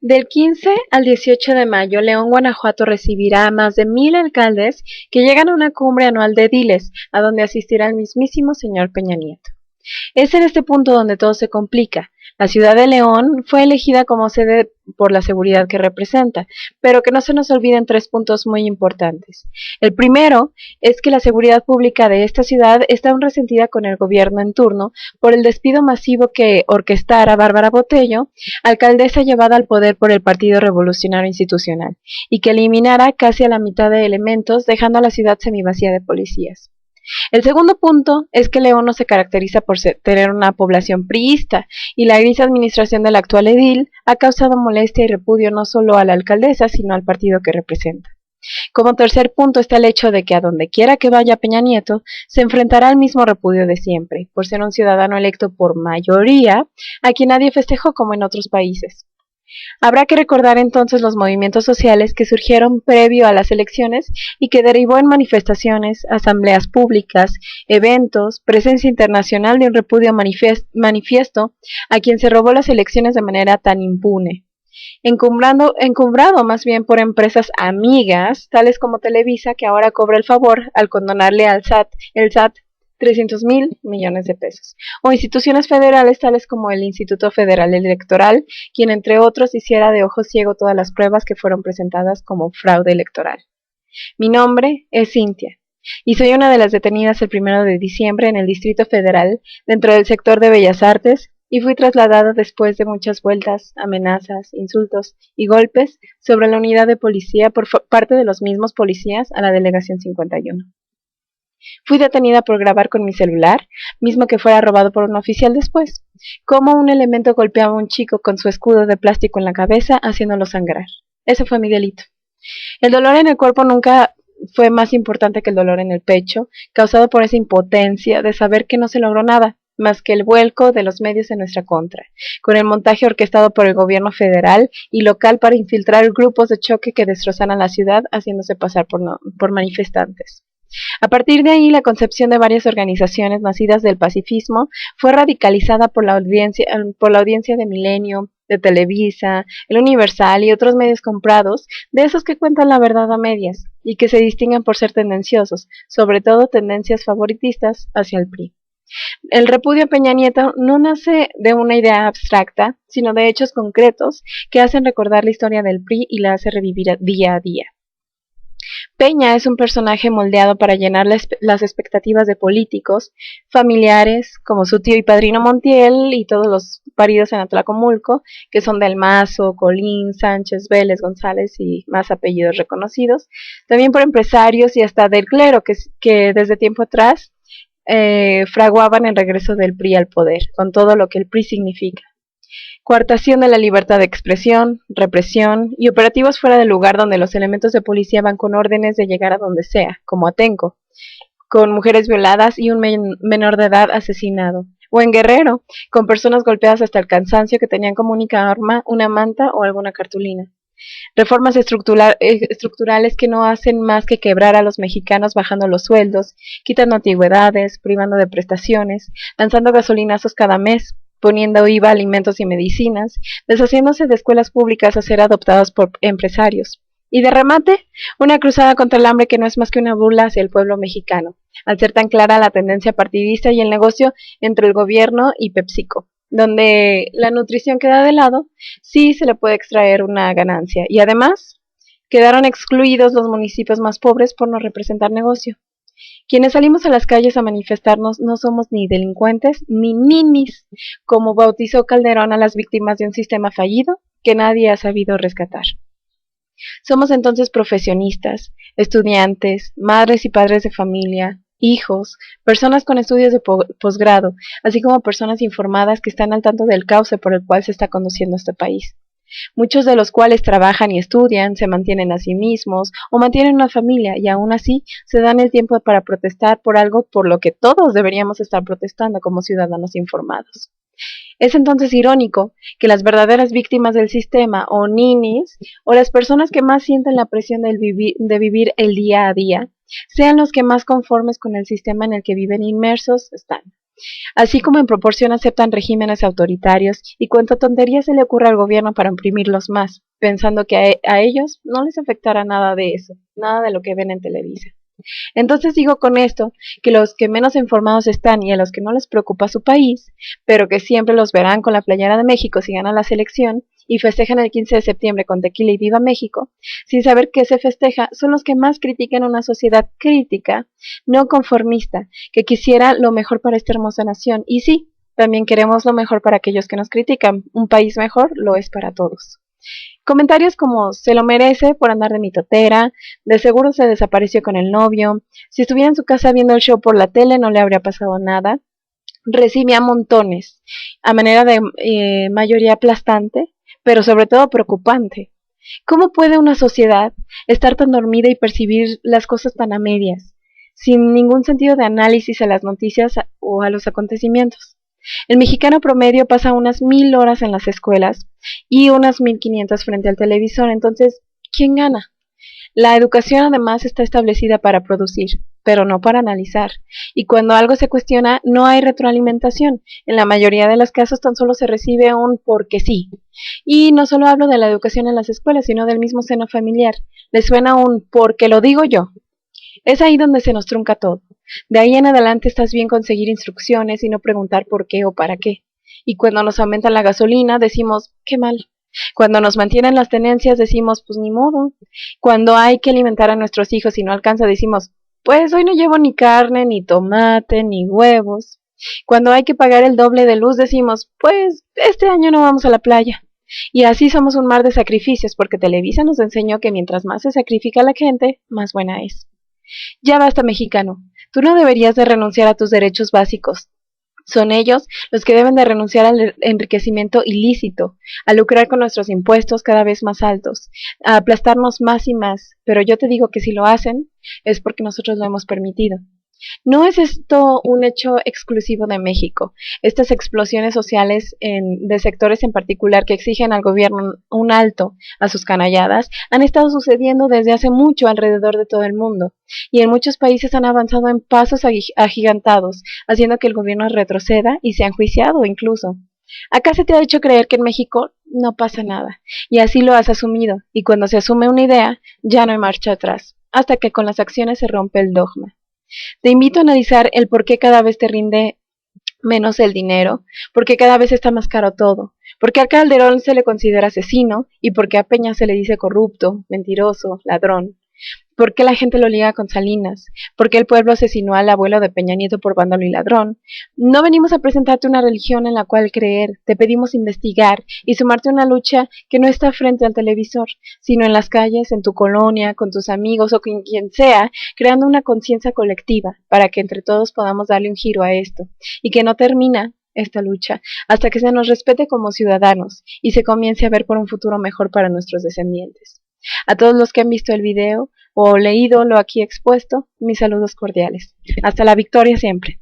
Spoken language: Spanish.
Del 15 al 18 de mayo, León, Guanajuato recibirá a más de 1000 alcaldes que llegan a una cumbre anual de ediles, a donde asistirá el mismísimo señor Peña Nieto. Es en este punto donde todo se complica. La ciudad de León fue elegida como sede por la seguridad que representa, pero que no se nos olviden tres puntos muy importantes. El primero es que la seguridad pública de esta ciudad está aún resentida con el gobierno en turno por el despido masivo que orquestara Bárbara Botello, alcaldesa llevada al poder por el Partido Revolucionario Institucional, y que eliminara casi a la mitad de elementos, dejando a la ciudad semivacía de policías. El segundo punto es que León no se caracteriza por tener una población priista, y la gris administración del actual edil ha causado molestia y repudio no solo a la alcaldesa, sino al partido que representa. Como tercer punto está el hecho de que a donde quiera que vaya Peña Nieto, se enfrentará al mismo repudio de siempre, por ser un ciudadano electo por mayoría, a quien nadie festejó como en otros países. Habrá que recordar entonces los movimientos sociales que surgieron previo a las elecciones y que derivó en manifestaciones, asambleas públicas, eventos, presencia internacional de un repudio manifiesto a quien se robó las elecciones de manera tan impune. Encumbrado más bien por empresas amigas, tales como Televisa, que ahora cobra el favor al condonarle al SAT 300,000 millones de pesos, o instituciones federales tales como el Instituto Federal Electoral, quien entre otros hiciera de ojo ciego todas las pruebas que fueron presentadas como fraude electoral. Mi nombre es Cintia, y soy una de las detenidas el 1 de diciembre en el Distrito Federal, dentro del sector de Bellas Artes, y fui trasladada después de muchas vueltas, amenazas, insultos y golpes sobre la unidad de policía por parte de los mismos policías a la Delegación 51. Fui detenida por grabar con mi celular, mismo que fuera robado por un oficial después, cómo un elemento golpeaba a un chico con su escudo de plástico en la cabeza, haciéndolo sangrar. Ese fue mi delito. El dolor en el cuerpo nunca fue más importante que el dolor en el pecho, causado por esa impotencia de saber que no se logró nada, más que el vuelco de los medios en nuestra contra, con el montaje orquestado por el gobierno federal y local para infiltrar grupos de choque que destrozaran la ciudad haciéndose pasar por manifestantes. A partir de ahí, la concepción de varias organizaciones nacidas del pacifismo fue radicalizada por la audiencia de Milenio, de Televisa, el Universal y otros medios comprados, de esos que cuentan la verdad a medias y que se distinguen por ser tendenciosos, sobre todo tendencias favoritistas hacia el PRI. El repudio a Peña Nieto no nace de una idea abstracta, sino de hechos concretos que hacen recordar la historia del PRI y la hace revivir día a día. Peña es un personaje moldeado para llenar las expectativas de políticos, familiares, como su tío y padrino Montiel y todos los paridos en Atlacomulco, que son del Mazo, Colín, Sánchez, Vélez, González y más apellidos reconocidos, también por empresarios y hasta del clero, que desde tiempo atrás fraguaban el regreso del PRI al poder, con todo lo que el PRI significa. Coartación de la libertad de expresión, represión y operativos fuera del lugar donde los elementos de policía van con órdenes de llegar a donde sea, como Atenco, con mujeres violadas y un menor de edad asesinado, o en Guerrero, con personas golpeadas hasta el cansancio que tenían como única arma una manta o alguna cartulina. Reformas estructurales que no hacen más que quebrar a los mexicanos bajando los sueldos, quitando antigüedades, privando de prestaciones, lanzando gasolinazos cada mes, poniendo IVA a alimentos y medicinas, deshaciéndose de escuelas públicas a ser adoptadas por empresarios. Y de remate, una cruzada contra el hambre que no es más que una burla hacia el pueblo mexicano, al ser tan clara la tendencia partidista y el negocio entre el gobierno y PepsiCo, donde la nutrición queda de lado, sí se le puede extraer una ganancia. Y además, quedaron excluidos los municipios más pobres por no representar negocio. Quienes salimos a las calles a manifestarnos no somos ni delincuentes ni ninis, como bautizó Calderón a las víctimas de un sistema fallido que nadie ha sabido rescatar. Somos entonces profesionistas, estudiantes, madres y padres de familia, hijos, personas con estudios de posgrado, así como personas informadas que están al tanto del cauce por el cual se está conduciendo este país. Muchos de los cuales trabajan y estudian, se mantienen a sí mismos o mantienen una familia y aún así se dan el tiempo para protestar por algo por lo que todos deberíamos estar protestando como ciudadanos informados. Es entonces irónico que las verdaderas víctimas del sistema, o ninis, o las personas que más sienten la presión de vivir el día a día, sean los que más conformes con el sistema en el que viven inmersos están. así como en proporción aceptan regímenes autoritarios y cuánta tontería se le ocurre al gobierno para imprimirlos más, pensando que a ellos no les afectará nada de eso, nada de lo que ven en Televisa. Entonces digo con esto que los que menos informados están y a los que no les preocupa su país, pero que siempre los verán con la playera de México si gana la selección y festejan el 15 de septiembre con tequila y viva México, sin saber qué se festeja, son los que más critican una sociedad crítica, no conformista, que quisiera lo mejor para esta hermosa nación. Y sí, también queremos lo mejor para aquellos que nos critican. Un país mejor lo es para todos. Comentarios como se lo merece por andar de mitotera, de seguro se desapareció con el novio, si estuviera en su casa viendo el show por la tele no le habría pasado nada, recibe a montones, a manera de mayoría aplastante, pero sobre todo preocupante. ¿Cómo puede una sociedad estar tan dormida y percibir las cosas tan a medias, sin ningún sentido de análisis a las noticias o a los acontecimientos? El mexicano promedio pasa unas 1000 horas en las escuelas y unas 1500 frente al televisor. Entonces, ¿quién gana? La educación además está establecida para producir, pero no para analizar. Y cuando algo se cuestiona, no hay retroalimentación. En la mayoría de los casos tan solo se recibe un porque sí. Y no solo hablo de la educación en las escuelas, sino del mismo seno familiar. Le suena un porque lo digo yo. Es ahí donde se nos trunca todo. De ahí en adelante estás bien conseguir instrucciones y no preguntar por qué o para qué. Y cuando nos aumentan la gasolina, decimos, qué mal. Cuando nos mantienen las tenencias, decimos, pues ni modo. Cuando hay que alimentar a nuestros hijos y no alcanza, decimos, pues hoy no llevo ni carne, ni tomate, ni huevos. Cuando hay que pagar el doble de luz, decimos, pues este año no vamos a la playa. Y así somos un mar de sacrificios, porque Televisa nos enseñó que mientras más se sacrifica la gente, más buena es. Ya basta, mexicano. Tú no deberías de renunciar a tus derechos básicos. Son ellos los que deben de renunciar al enriquecimiento ilícito, a lucrar con nuestros impuestos cada vez más altos, a aplastarnos más y más. Pero yo te digo que si lo hacen, es porque nosotros lo hemos permitido. No es esto un hecho exclusivo de México. Estas explosiones sociales de sectores en particular que exigen al gobierno un alto a sus canalladas han estado sucediendo desde hace mucho alrededor de todo el mundo y en muchos países han avanzado en pasos agigantados, haciendo que el gobierno retroceda y sea enjuiciado incluso. Acá se te ha hecho creer que en México no pasa nada y así lo has asumido, y cuando se asume una idea ya no hay marcha atrás, hasta que con las acciones se rompe el dogma. Te invito a analizar el por qué cada vez te rinde menos el dinero, por qué cada vez está más caro todo, por qué a Calderón se le considera asesino y por qué a Peña se le dice corrupto, mentiroso, ladrón. ¿Por qué la gente lo liga con Salinas? ¿Por qué el pueblo asesinó al abuelo de Peña Nieto por vándalo y ladrón? No venimos a presentarte una religión en la cual creer, te pedimos investigar y sumarte a una lucha que no está frente al televisor, sino en las calles, en tu colonia, con tus amigos o con quien sea, creando una conciencia colectiva para que entre todos podamos darle un giro a esto, y que no termina esta lucha hasta que se nos respete como ciudadanos y se comience a ver por un futuro mejor para nuestros descendientes. A todos los que han visto el video o leído lo aquí expuesto, mis saludos cordiales. Hasta la victoria siempre.